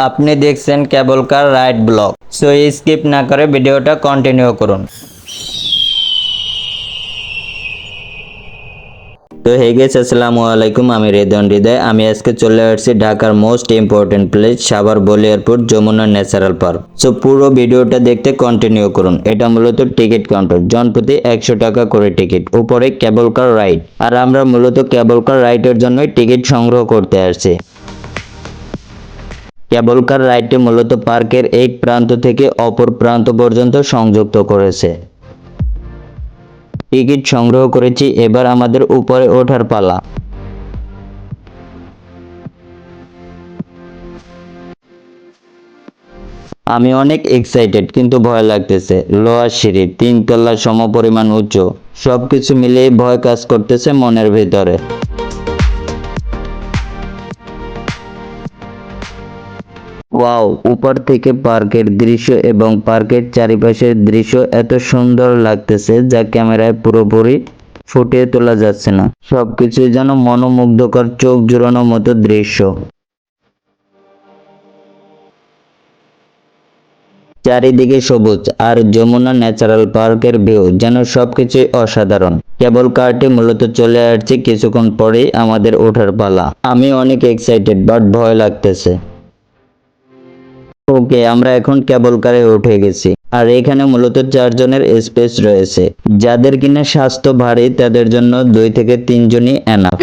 আপনি দেখছেন cable car ride blog. So skip না করে ভিডিওটা কন্টিনিউ করুন। তো হে গেছে, আসসালামু আলাইকুম। আমি রেদন হৃদয়। আমি আজকে চলে আসছি ঢাকার মোস্ট ইম্পর্টেন্ট প্লেস সাভার বলি airport Jamuna natural park. So পুরো ভিডিওটা দেখতে কন্টিনিউ করুন। এটা মূলত টিকিট কাউন্টার, জনপ্রতি 100 টাকা করে টিকিট, উপরে কেবল কার রাইড। আর আমরা মূলত কেবল কার রাইডের জন্যই টিকিট সংগ্রহ করতে আসছি। কেবল কার রাইডটি মূলত পার্কের এক প্রান্ত থেকে অপর প্রান্ত পর্যন্ত সংযুক্ত করেছে। টিকিট সংগ্রহ করেছি, এবার আমাদের উপরে ওঠার পালা। আমি অনেক এক্সাইটেড কিন্তু ভয় লাগতেছে। লোহার সিঁড়ি, 3 তলা সমপরিমাণ উঁচু, সবকিছু মিলিয়ে ভয় কাজ করতেছে মনের ভিতরে। ওয়াও, উপর থেকে পার্কের দৃশ্য এবং পার্কের চারিপাশের দৃশ্য এত সুন্দর লাগতেছে যা ক্যামেরায় পুরোপুরি ফুটিয়ে তোলা যাচ্ছে না। সবকিছুই যেন মনোমুগ্ধকর, চোখ জুড়ানোর মতো দৃশ্য। চারিদিকে সবুজ আর যমুনা ন্যাচারাল পার্কের ভিউ যেন সবকিছুই অসাধারণ। কেবল কারটি মূলত চলে আসছে কিছুক্ষণ পরেই আমাদের ওঠার পালা। আমি অনেক এক্সাইটেড বাট ভয় লাগতেছে। ওকে, আমরা এখন কেবল কারে উঠে গেছি। আর এখানে মূলত 4 জনের স্পেস রয়েছে। যাদের কিনা স্বাস্থ্য ভারী তাদের জন্য 2 থেকে 3 জনই এনাফ।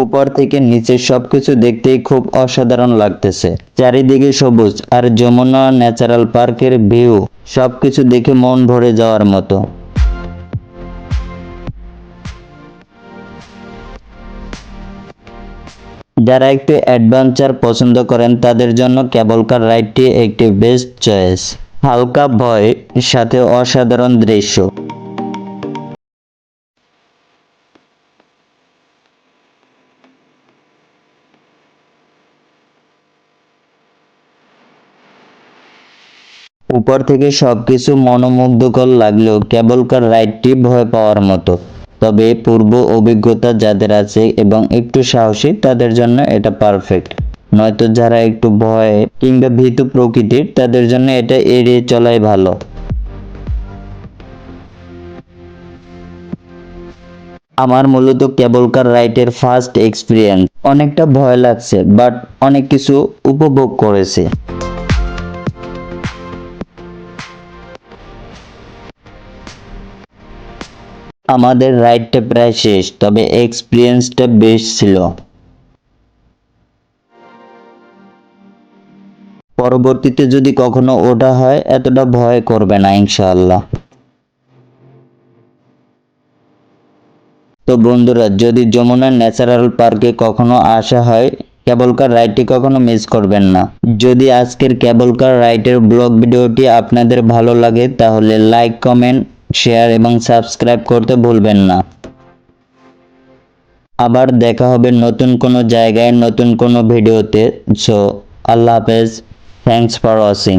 উপর থেকে নিচে সবকিছু দেখতেই খুব অসাধারণ লাগতেছে। চারিদিকে সবুজ আর যমুনা ন্যাচারাল পার্কের ভিউ, সবকিছু দেখে মন ভরে যাওয়ার মতো। যারা একটু অ্যাডভেঞ্চার পছন্দ করেন তাদের জন্য কেবল কার রাইডটি একটি বেস্ট চয়েস। হালকা ভয়, সাথে অসাধারণ দৃশ্য। উপর থেকে সবকিছু মনোমুগ্ধকর লাগলেও কেবল কার রাইডটি ভয় পাওয়ার মতো। তবে পূর্ব অভিজ্ঞতা যাদের আছে এবং একটু সাহসী তাদের জন্য এটা পারফেক্ট। নয়তো যারা একটু ভয় কিংবা ভীতু প্রকৃতির তাদের জন্য এটা এড়িয়ে চলাই ভালো। আমার মূলত কেবল কার রাইডের ফার্স্ট এক্সপিরিয়েন্স। অনেকটা ভয় লাগছে বাট অনেক কিছু উপভোগ করেছে। আমাদের রাইডটা প্রায় শেষ, তবে এক্সপিরিয়েন্সটা বেশ ছিল। পরবর্তীতে যদি কখনো ওঠা হয় এতটা ভয় করবে না ইনশাআল্লাহ। তো বন্ধুরা, যদি যমুনা ন্যাচারাল পার্কে কখনো আসা হয় কেবল কার রাইডটি কখনো মিস করবেন না। যদি আজকের কেবল কার রাইডের ব্লগ ভিডিওটি আপনাদের ভালো লাগে তাহলে লাইক, কমেন্ট, শেয়ার এবং সাবস্ক্রাইব করতে ভুলবেন না। আবার দেখা হবে নতুন কোনো জায়গায় নতুন কোনো ভিডিওতে। সো আল্লাহ হাফেজ, থ্যাংকস ফর ওয়াচিং।